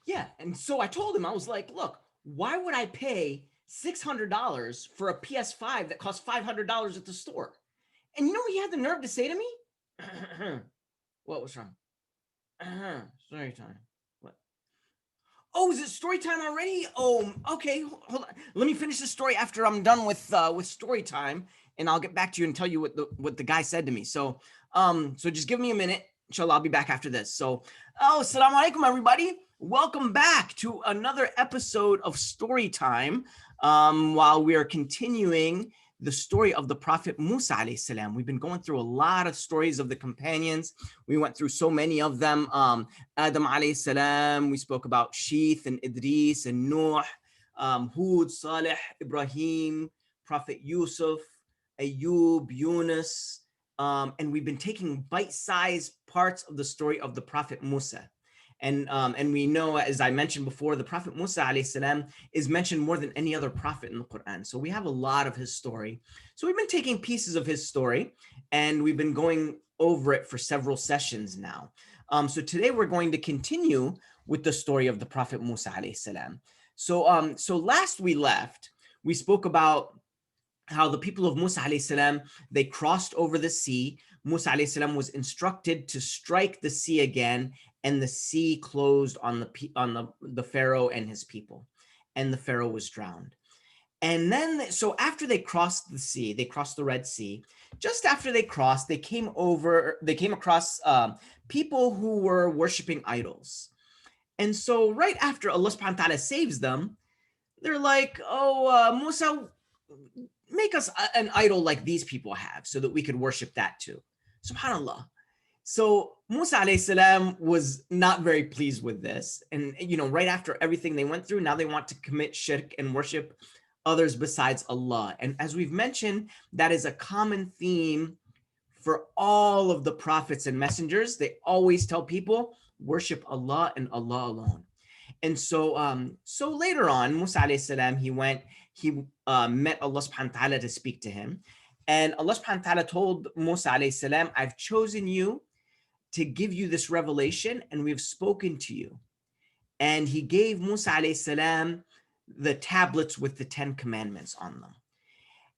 Yeah. And so I told him, I was like, look, why would I pay $600 for a PS5 that costs $500 at the store? And you know what he had the nerve to say to me? What was wrong? Story time. What? Oh, is it story time already? Oh, okay. Hold on. Let me finish the story after I'm done with story time, and I'll get back to you and tell you what the guy said to me. So just give me a minute. Inshallah, I'll be back after this. So, assalamu alaikum, everybody. Welcome back to another episode of Story Time. While we are continuing the story of the Prophet Musa alayhi salam, we've been going through a lot of stories of the companions. We went through so many of them. Adam alayhi salam, we spoke about Sheeth and Idris and Noah, Hud, Saleh, Ibrahim, Prophet Yusuf, Ayub, Yunus, and we've been taking bite-sized parts of the story of the Prophet Musa. And we know, as I mentioned before, the Prophet Musa alayhi salam is mentioned more than any other prophet in the Quran. So we have a lot of his story. So we've been taking pieces of his story, and we've been going over it for several sessions now. So today we're going to continue with the story of the Prophet Musa alayhi salam. So last we left, we spoke about how the people of Musa alayhi salam, they crossed over the sea. Musa alayhi salam was instructed to strike the sea again, and the sea closed on the Pharaoh and his people, and the Pharaoh was drowned. And then, so after they crossed the sea, they crossed the Red Sea. Just after they crossed, they came across people who were worshiping idols. And so, right after Allah subhanahu wa ta'ala saves them, they're like, oh, Musa, make us an idol like these people have so that we could worship that too. SubhanAllah. So Musa alayhi salam was not very pleased with this. And, right after everything they went through, now they want to commit shirk and worship others besides Allah. And as we've mentioned, that is a common theme for all of the prophets and messengers. They always tell people, worship Allah and Allah alone. And so later on, Musa alayhi salam, he met Allah subhanahu wa ta'ala to speak to him. And Allah subhanahu wa ta'ala told Musa alayhi salam, I've chosen you to give you this revelation, and we've spoken to you. And he gave Musa alayhi salam the tablets with the 10 commandments on them.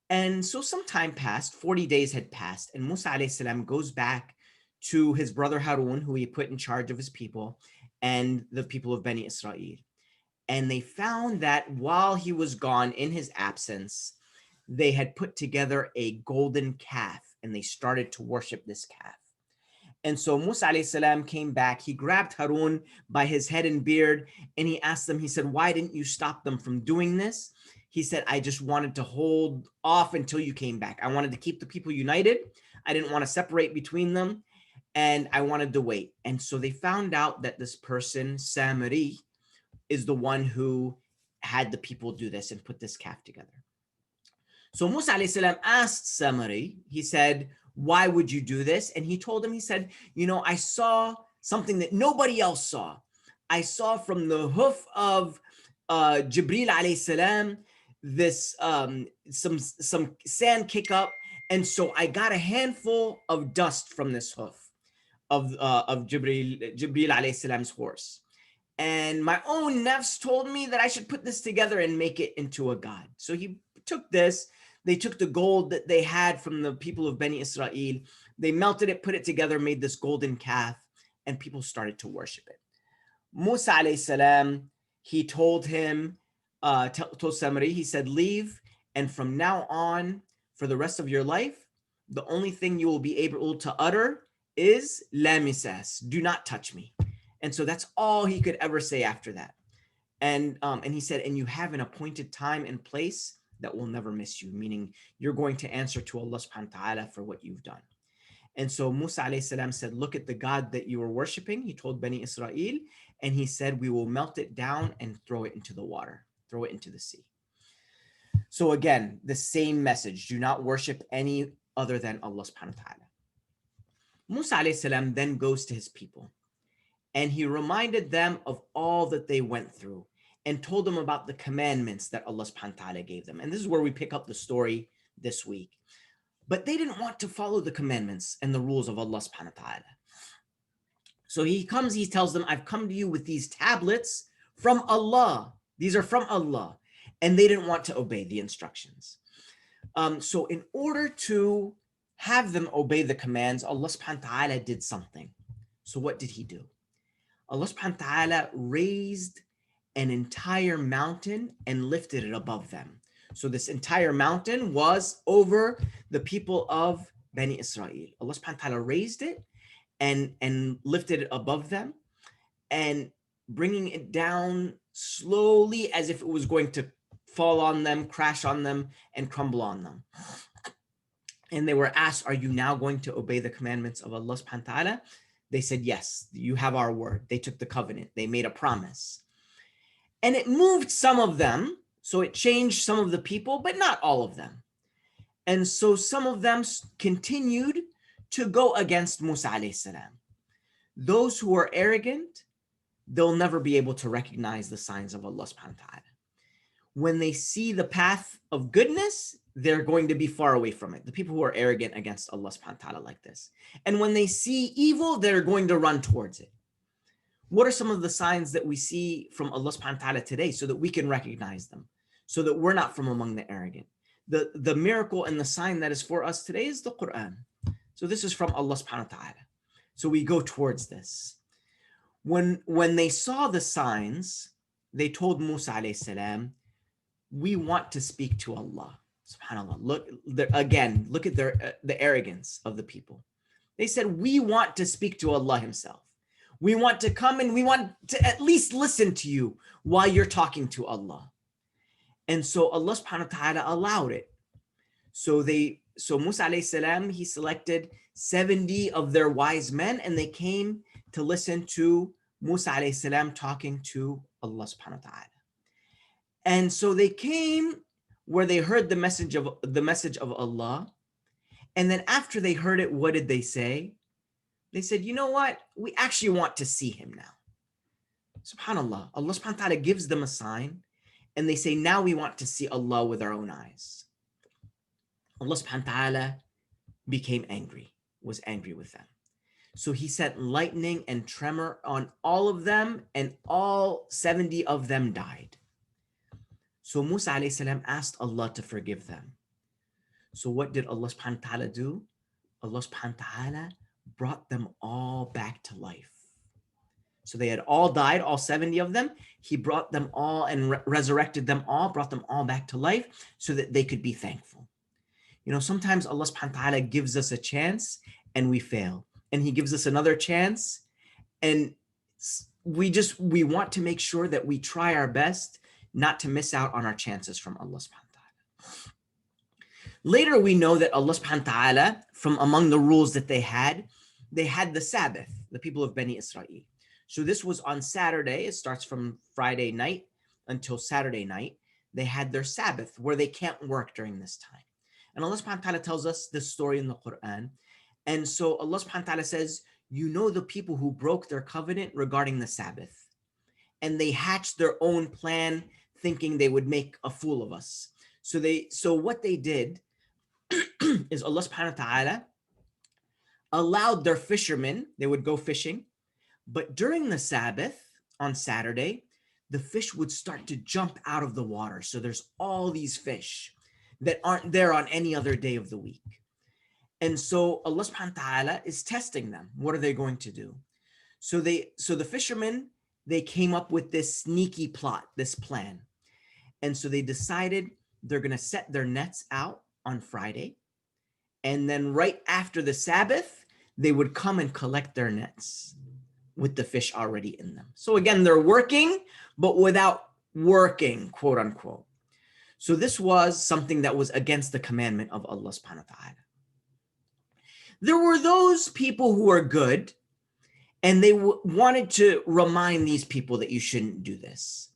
And so some time passed, 40 days had passed, and Musa alayhi salam goes back to his brother Harun, who he put in charge of his people and the people of Bani Israel. And they found that while he was gone in his absence, they had put together a golden calf, and they started to worship this calf. And so Musa alayhi salam came back. He grabbed Harun by his head and beard, and he asked them, he said, why didn't you stop them from doing this? He said, I just wanted to hold off until you came back. I wanted to keep the people united. I didn't want to separate between them, and I wanted to wait. And so they found out that this person, Samari, is the one who had the people do this and put this calf together. So Musa alayhi salam asked Samari, he said, why would you do this? And he told him, he said, I saw something that nobody else saw. I saw from the hoof of Jibril alayhi salam, this some sand kick up. And so I got a handful of dust from this hoof of Jibril alayhi salam's horse. And my own nafs told me that I should put this together and make it into a god. So he took this. They took the gold that they had from the people of Bani Israel. They melted it, put it together, made this golden calf, and people started to worship it. Musa alayhi salam, he told him, told Samari, he said, leave. And from now on, for the rest of your life, the only thing you will be able to utter is la misas, do not touch me. And so that's all he could ever say after that. And he said, and you have an appointed time and place that will never miss you, meaning you're going to answer to Allah subhanahu wa ta'ala for what you've done. And so Musa alayhi salam said, look at the God that you were worshiping. He told Bani Israel, and he said, we will melt it down and throw it into the water, throw it into the sea. So again, the same message, do not worship any other than Allah subhanahu wa ta'ala. Musa alayhi salam then goes to his people, and he reminded them of all that they went through and told them about the commandments that Allah subhanahu wa ta'ala gave them. And this is where we pick up the story this week. But they didn't want to follow the commandments and the rules of Allah subhanahu wa ta'ala. So he tells them, I've come to you with these tablets from Allah. These are from Allah. And they didn't want to obey the instructions. So in order to have them obey the commands, Allah subhanahu wa ta'ala did something. So what did he do? Allah subhanahu wa ta'ala raised an entire mountain and lifted it above them. So this entire mountain was over the people of Bani Israel. Allah subhanahu wa ta'ala raised it and lifted it above them, and bringing it down slowly as if it was going to fall on them, crash on them, and crumble on them. And they were asked, are you now going to obey the commandments of Allah subhanahu wa ta'ala? They said, yes, you have our word. They took the covenant. They made a promise. And it moved some of them. So it changed some of the people, but not all of them. And so some of them continued to go against Musa alayhi salam. Those who are arrogant, they'll never be able to recognize the signs of Allah subhanahu wa ta'ala. When they see the path of goodness, they're going to be far away from it. The people who are arrogant against Allah subhanahu wa ta'ala like this. And when they see evil, they're going to run towards it. What are some of the signs that we see from Allah subhanahu wa ta'ala today so that we can recognize them, so that we're not from among the arrogant? The miracle and the sign that is for us today is the Quran. So this is from Allah subhanahu wa ta'ala. So we go towards this. When they saw the signs, they told Musa alayhi salam, we want to speak to Allah. SubhanAllah. Look at the arrogance of the people. They said, we want to speak to Allah himself. We want to come and we want to at least listen to you while you're talking to Allah. And so Allah subhanahu wa ta'ala allowed it. So Musa alayhi salam, he selected 70 of their wise men, and they came to listen to Musa alayhi salam talking to Allah subhanahu wa ta'ala. And so they came where they heard the message of Allah. And then after they heard it, what did they say? They said, you know what? We actually want to see him now. SubhanAllah. Allah subhanahu wa ta'ala gives them a sign, and they say, now we want to see Allah with our own eyes. Allah subhanahu wa ta'ala became angry, was angry with them. So he sent lightning and tremor on all of them, and all 70 of them died. So Musa alayhi salam asked Allah to forgive them. So what did Allah subhanahu wa ta'ala do? Allah subhanahu wa ta'ala brought them all back to life. So they had all died, all 70 of them. He brought them all and resurrected them all, brought them all back to life so that they could be thankful. You know, sometimes Allah subhanahu wa ta'ala gives us a chance and we fail. And he gives us another chance. And we want to make sure that we try our best not to miss out on our chances from Allah subhanahu wa ta'ala. Later, we know that Allah subhanahu wa ta'ala, from among the rules that they had the Sabbath, the people of Bani Israel. So this was on Saturday. It starts from Friday night until Saturday night. They had their Sabbath where they can't work during this time. And Allah subhanahu wa ta'ala tells us this story in the Quran. And so Allah subhanahu wa ta'ala says, you know the people who broke their covenant regarding the Sabbath. And they hatched their own plan thinking they would make a fool of us. So what they did is Allah subhanahu wa ta'ala allowed their fishermen, they would go fishing, but during the Sabbath on Saturday, the fish would start to jump out of the water. So there's all these fish that aren't there on any other day of the week. And so Allah subhanahu wa ta'ala is testing them. What are they going to do? So the fishermen, they came up with this sneaky plot, this plan. And so they decided they're going to set their nets out on Friday. And then right after the Sabbath, they would come and collect their nets with the fish already in them. So again, they're working, but without working, quote unquote. So this was something that was against the commandment of Allah subhanahu wa ta'ala. There were those people who are good, and they wanted to remind these people that you shouldn't do this.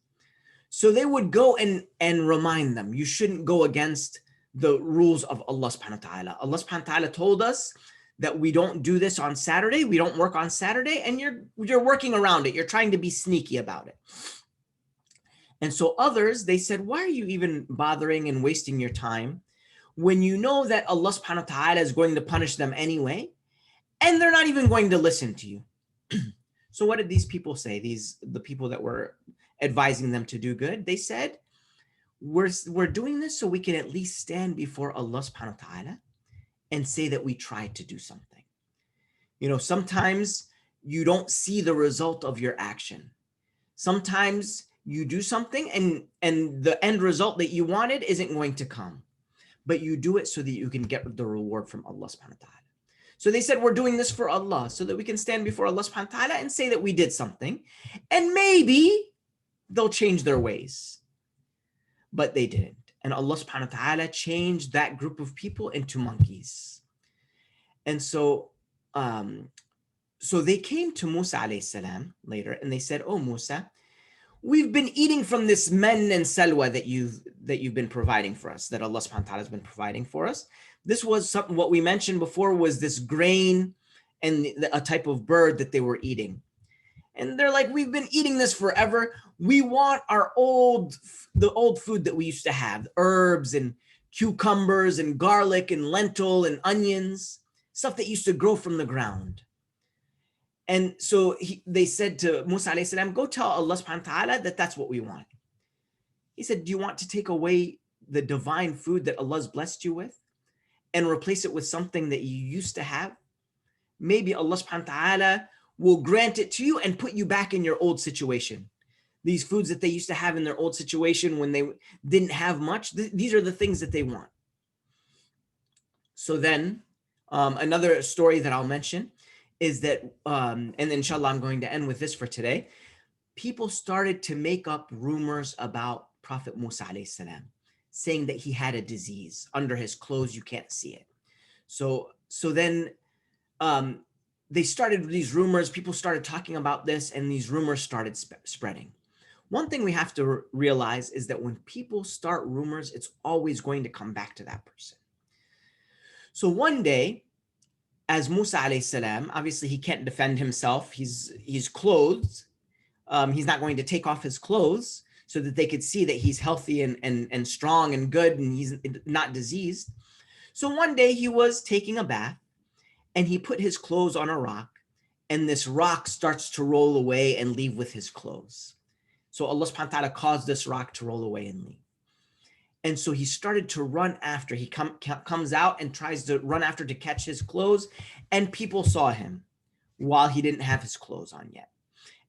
So they would go and remind them, you shouldn't go against the rules of Allah subhanahu wa ta'ala. Allah subhanahu wa ta'ala told us that we don't do this on Saturday. We don't work on Saturday, and you're working around it. You're trying to be sneaky about it. And so others, they said, why are you even bothering and wasting your time when you know that Allah subhanahu wa ta'ala is going to punish them anyway, and they're not even going to listen to you? So what did these people say? The people that were advising them to do good, they said, we're doing this so we can at least stand before Allah subhanahu wa ta'ala and say that we tried to do something. Sometimes you don't see the result of your action. Sometimes you do something and the end result that you wanted isn't going to come, but you do it so that you can get the reward from Allah subhanahu wa ta'ala. So they said, we're doing this for Allah so that we can stand before Allah subhanahu wa ta'ala and say that we did something, and maybe they'll change their ways. But they didn't. And Allah subhanahu wa ta'ala changed that group of people into monkeys. And so they came to Musa alayhi salam later and they said, oh Musa, we've been eating from this men and salwa that you've been providing for us, that Allah subhanahu wa ta'ala has been providing for us. This was something, what we mentioned before was this grain and a type of bird that they were eating. And they're like, we've been eating this forever. We want the old food that we used to have, herbs and cucumbers and garlic and lentil and onions, stuff that used to grow from the ground. And so they said to Musa alayhi salam, go tell Allah subhanahu wa ta'ala that that's what we want. He said, do you want to take away the divine food that Allah's blessed you with and replace it with something that you used to have? Maybe Allah subhanahu wa ta'ala will grant it to you and put you back in your old situation. These foods that they used to have in their old situation when they didn't have much, these are the things that they want. So then another story that I'll mention is that, and inshallah, I'm going to end with this for today. People started to make up rumors about Prophet Musa alayhi salam, saying that he had a disease under his clothes. You can't see it. So then they started these rumors. People started talking about this, and these rumors started spreading. One thing we have to realize is that when people start rumors, it's always going to come back to that person. So one day, as Musa alayhi salam, obviously he can't defend himself. He's clothed. He's not going to take off his clothes so that they could see that he's healthy and strong and good and he's not diseased. So one day he was taking a bath and he put his clothes on a rock, and this rock starts to roll away and leave with his clothes. So Allah subhanahu wa ta'ala caused this rock to roll away and leave. And so he started to run after. He comes out and tries to run after to catch his clothes, and people saw him while he didn't have his clothes on yet.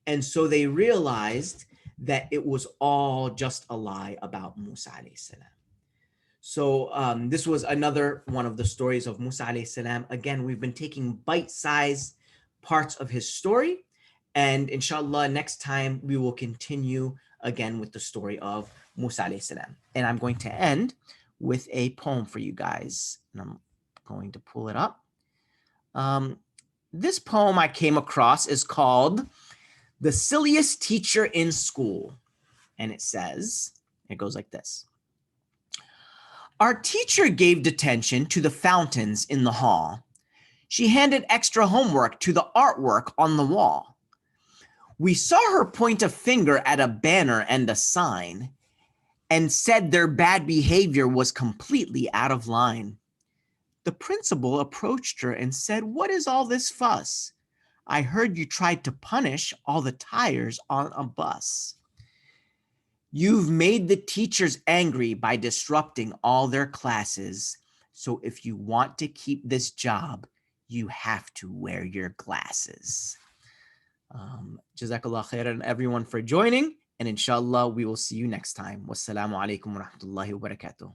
And so they realized that it was all just a lie about Musa alayhi salam. So this was another one of the stories of Musa alayhi salam. Again, we've been taking bite-sized parts of his story, and inshallah, next time we will continue again with the story of Musa alayhi salam. And I'm going to end with a poem for you guys. And I'm going to pull it up. This poem I came across is called The Silliest Teacher in School. And it goes like this. Our teacher gave detention to the fountains in the hall. She handed extra homework to the artwork on the wall. We saw her point a finger at a banner and a sign and said their bad behavior was completely out of line. The principal approached her and said, "What is all this fuss? I heard you tried to punish all the tires on a bus. You've made the teachers angry by disrupting all their classes. So if you want to keep this job, you have to wear your glasses." Jazakallah khairan everyone for joining, and inshallah we will see you next time. Wassalamu alaikum wa rahmatullahi wa barakatuh.